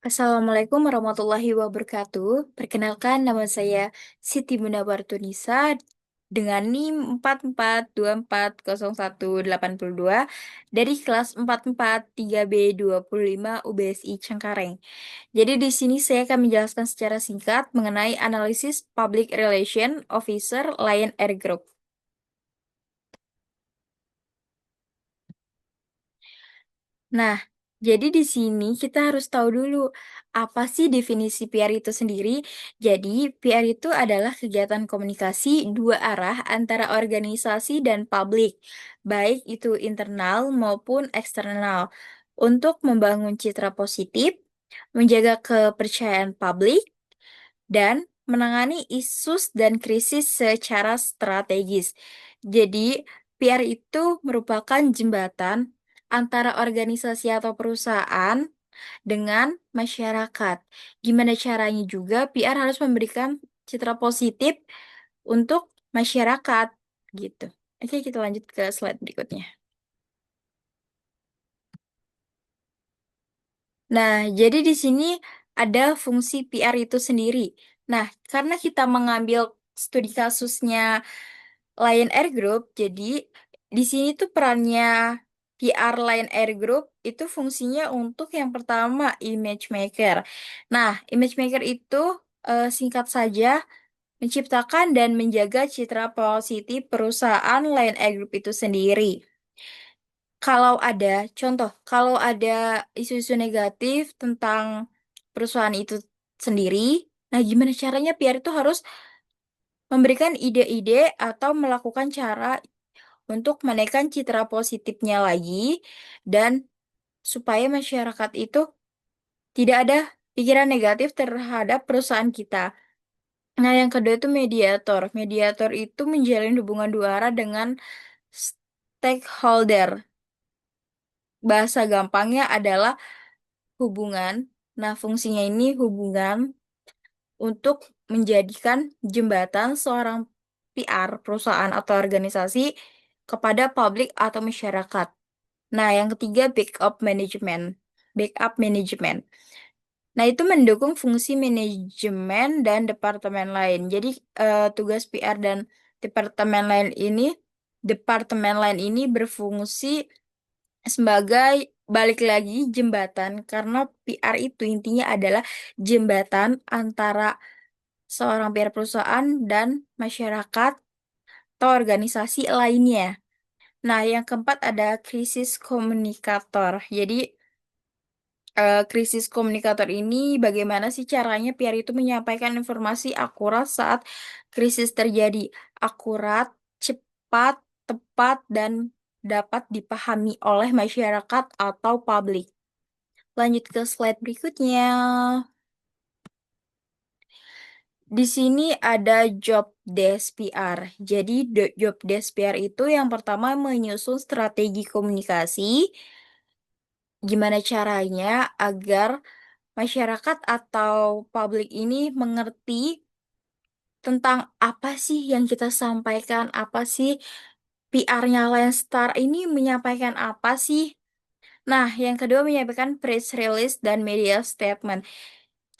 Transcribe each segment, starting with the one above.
Assalamualaikum warahmatullahi wabarakatuh. Perkenalkan nama saya Siti Munawartunisa dengan NIM 44240182 dari kelas 44 3B25 UBSI Cengkareng. Jadi di sini saya akan menjelaskan secara singkat mengenai analisis Public Relation Officer Lion Air Group. Nah, jadi di sini kita harus tahu dulu apa sih definisi PR itu sendiri. Jadi, PR itu adalah kegiatan komunikasi dua arah antara organisasi dan publik, baik itu internal maupun eksternal, untuk membangun citra positif, menjaga kepercayaan publik, dan menangani isu dan krisis secara strategis. Jadi, PR itu merupakan jembatan antara organisasi atau perusahaan dengan masyarakat. Gimana caranya juga PR harus memberikan citra positif untuk masyarakat gitu. Oke, kita lanjut ke slide berikutnya. Nah, jadi di sini ada fungsi PR itu sendiri. Nah, karena kita mengambil studi kasusnya Lion Air Group, jadi di sini tuh perannya PR Lion Air Group itu fungsinya untuk yang pertama image maker. Nah, image maker itu singkat saja menciptakan dan menjaga citra positif perusahaan Lion Air Group itu sendiri. Kalau ada contoh, kalau ada isu-isu negatif tentang perusahaan itu sendiri, nah gimana caranya PR itu harus memberikan ide-ide atau melakukan cara untuk menaikkan citra positifnya lagi dan supaya masyarakat itu tidak ada pikiran negatif terhadap perusahaan kita. Nah, yang kedua itu mediator. Mediator itu menjalin hubungan dua arah dengan stakeholder. Bahasa gampangnya adalah hubungan. Nah, fungsinya ini hubungan untuk menjadikan jembatan seorang PR, perusahaan atau organisasi kepada publik atau masyarakat. Nah, yang ketiga backup management. Backup management. Nah, itu mendukung fungsi manajemen dan departemen lain. Jadi, tugas PR dan departemen lain ini, departemen lain ini berfungsi sebagai balik lagi jembatan karena PR itu intinya adalah jembatan antara seorang PR perusahaan dan masyarakat atau organisasi lainnya. Nah, yang keempat ada krisis komunikator. Jadi, krisis komunikator ini bagaimana sih caranya PR itu menyampaikan informasi akurat saat krisis terjadi? Akurat, cepat, tepat, dan dapat dipahami oleh masyarakat atau publik. Lanjut ke slide berikutnya. Di sini ada job desk PR. Jadi job desk PR itu yang pertama menyusun strategi komunikasi, gimana caranya agar masyarakat atau publik ini mengerti tentang apa sih yang kita sampaikan, apa sih PR-nya Landstar ini menyampaikan apa sih. Nah, yang kedua menyampaikan press release dan media statement.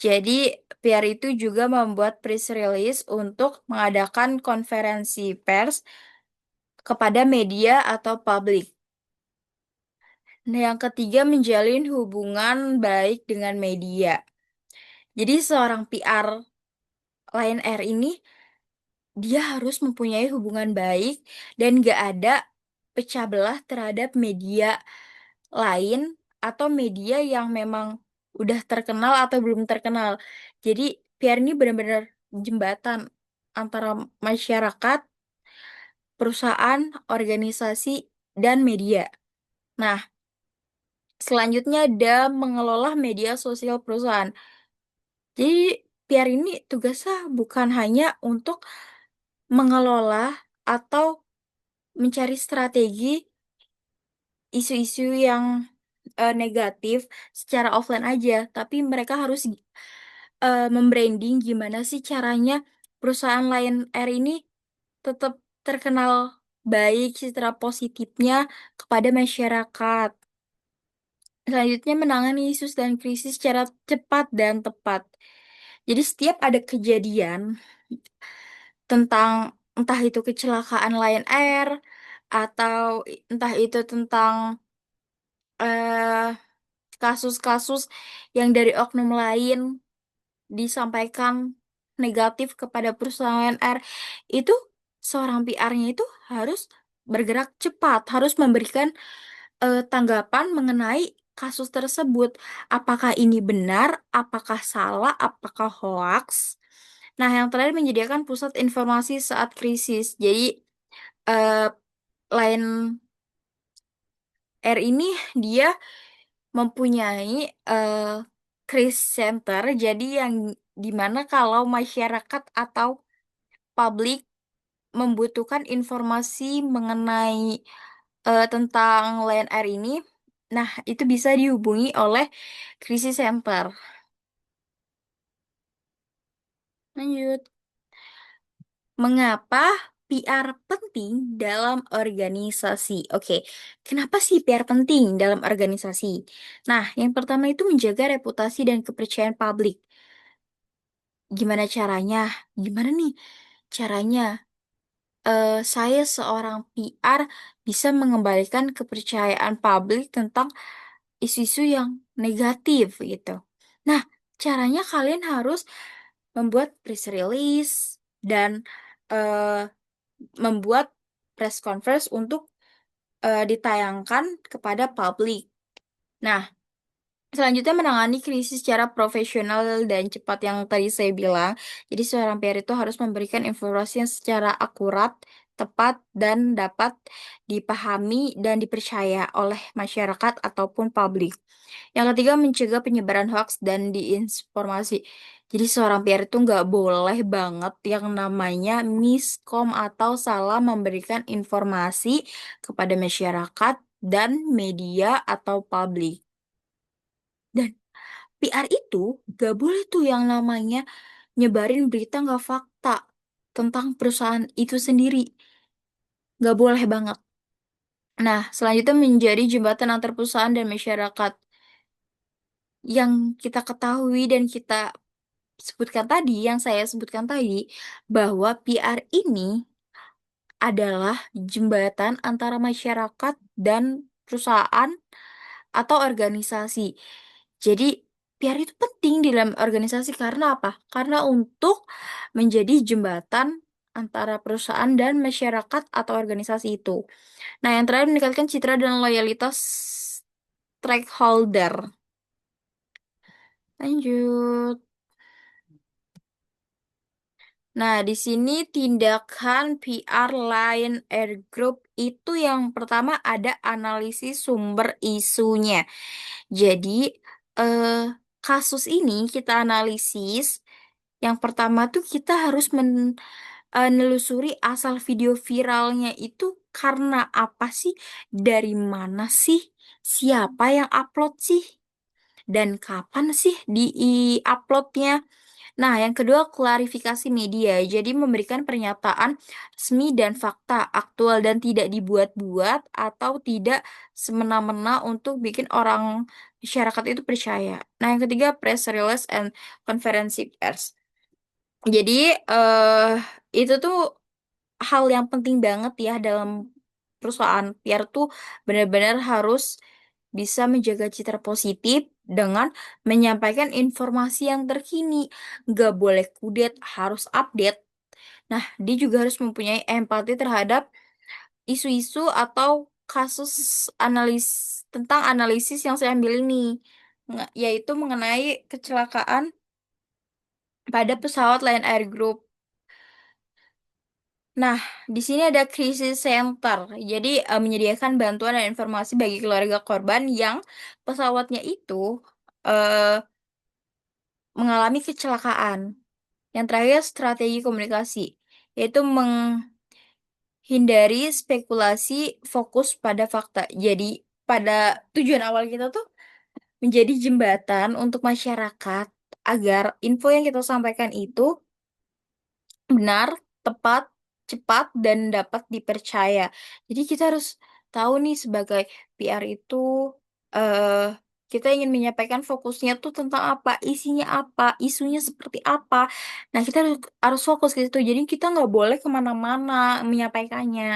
Jadi, PR itu juga membuat press release untuk mengadakan konferensi pers kepada media atau publik. Nah, yang ketiga menjalin hubungan baik dengan media. Jadi, seorang PR Lion Air ini dia harus mempunyai hubungan baik dan gak ada pecah belah terhadap media lain atau media yang memang udah terkenal atau belum terkenal. Jadi PR ini benar-benar jembatan antara masyarakat, perusahaan, organisasi, dan media. Nah, selanjutnya ada mengelola media sosial perusahaan. Jadi PR ini tugasnya bukan hanya untuk mengelola atau mencari strategi isu-isu yang negatif secara offline aja, tapi mereka harus membranding gimana sih caranya perusahaan Lion Air ini tetap terkenal baik citra positifnya kepada masyarakat. Selanjutnya menangani isu dan krisis secara cepat dan tepat. Jadi setiap ada kejadian tentang entah itu kecelakaan Lion Air atau entah itu tentang eh, kasus-kasus yang dari oknum lain disampaikan negatif kepada perusahaan Lion Air, itu seorang PR-nya itu harus bergerak cepat, harus memberikan tanggapan mengenai kasus tersebut. Apakah ini benar, apakah salah, apakah hoax? Nah, yang terakhir menyediakan pusat informasi saat krisis. Jadi, eh, Lion Air ini dia mempunyai eh, crisis center. Jadi, yang dimana kalau masyarakat atau publik membutuhkan informasi mengenai tentang Lion Air ini, nah itu bisa dihubungi oleh krisis center. Lanjut. Mengapa PR penting dalam organisasi? Oke, kenapa sih PR penting dalam organisasi? Nah, yang pertama itu menjaga reputasi dan kepercayaan publik. Gimana caranya? Gimana nih caranya? Saya seorang PR bisa mengembalikan kepercayaan publik tentang isu-isu yang negatif gitu. Nah, caranya kalian harus membuat press release dan eh, membuat press conference untuk ditayangkan kepada publik. Nah, selanjutnya menangani krisis secara profesional dan cepat yang tadi saya bilang. Jadi seorang PR itu harus memberikan informasi yang secara akurat, tepat, dan dapat dipahami dan dipercaya oleh masyarakat ataupun publik. Yang ketiga, mencegah penyebaran hoaks dan disinformasi. Jadi seorang PR itu nggak boleh banget yang namanya miskom atau salah memberikan informasi kepada masyarakat dan media atau publik. Dan PR itu gak boleh tuh yang namanya nyebarin berita nggak fakta tentang perusahaan itu sendiri. Gak boleh banget. Nah, selanjutnya menjadi jembatan antar perusahaan dan masyarakat. Yang kita ketahui dan kita sebutkan tadi, yang saya sebutkan tadi, bahwa PR ini adalah jembatan antara masyarakat dan perusahaan atau organisasi. Jadi, PR itu penting di dalam organisasi karena apa? Karena untuk menjadi jembatan antara perusahaan dan masyarakat atau organisasi itu. Nah, yang terakhir meningkatkan citra dan loyalitas stakeholder. Lanjut. Nah, di sini tindakan PR Lion Air Group itu yang pertama ada analisis sumber isunya. Jadi, eh, kasus ini kita analisis. Yang pertama tuh kita harus menelusuri asal video viralnya itu karena apa sih? Dari mana sih? Siapa yang upload sih? Dan kapan sih di-uploadnya? Nah, yang kedua, klarifikasi media. Jadi, memberikan pernyataan resmi dan fakta aktual dan tidak dibuat-buat atau tidak semena-mena untuk bikin orang masyarakat itu percaya. Nah, yang ketiga, press release and konferensi pers. Jadi, eh itu tuh hal yang penting banget ya dalam perusahaan. PR tuh benar-benar harus bisa menjaga citra positif dengan menyampaikan informasi yang terkini. Gak boleh kudet, harus update. Nah, dia juga harus mempunyai empati terhadap isu-isu atau kasus analis tentang analisis yang saya ambil ini, yaitu mengenai kecelakaan pada pesawat Lion Air Group. Nah, di sini ada krisis center. Jadi, menyediakan bantuan dan informasi bagi keluarga korban yang pesawatnya itu eh, mengalami kecelakaan. Yang terakhir, strategi komunikasi, yaitu menghindari spekulasi, fokus pada fakta. Jadi, pada tujuan awal kita tuh menjadi jembatan untuk masyarakat agar info yang kita sampaikan itu benar, tepat, cepat, dan dapat dipercaya. Jadi kita harus tahu nih sebagai PR itu Kita ingin menyampaikan fokusnya tuh tentang apa, isinya apa, isunya seperti apa. Nah, kita harus fokus ke situ. Jadi kita nggak boleh kemana-mana menyampaikannya.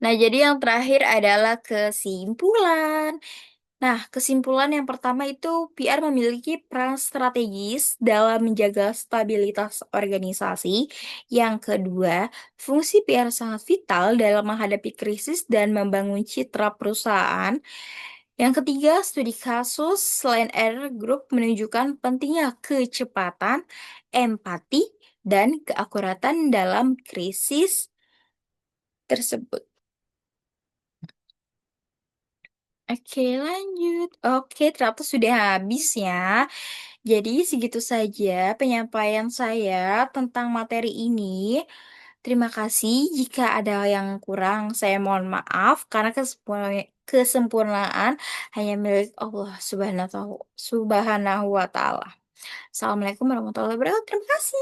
Nah, jadi yang terakhir adalah kesimpulan. Nah, kesimpulan yang pertama itu PR memiliki peran strategis dalam menjaga stabilitas organisasi. Yang kedua, fungsi PR sangat vital dalam menghadapi krisis dan membangun citra perusahaan. Yang ketiga, studi kasus selain error group menunjukkan pentingnya kecepatan, empati, dan keakuratan dalam krisis tersebut. Oke, lanjut. Oke, ternyata sudah habis ya. Jadi, segitu saja penyampaian saya tentang materi ini. Terima kasih. Jika ada yang kurang, saya mohon maaf karena kesempurnaan hanya milik Allah Subhanahu wa Ta'ala. Assalamualaikum warahmatullahi wabarakatuh. Terima kasih.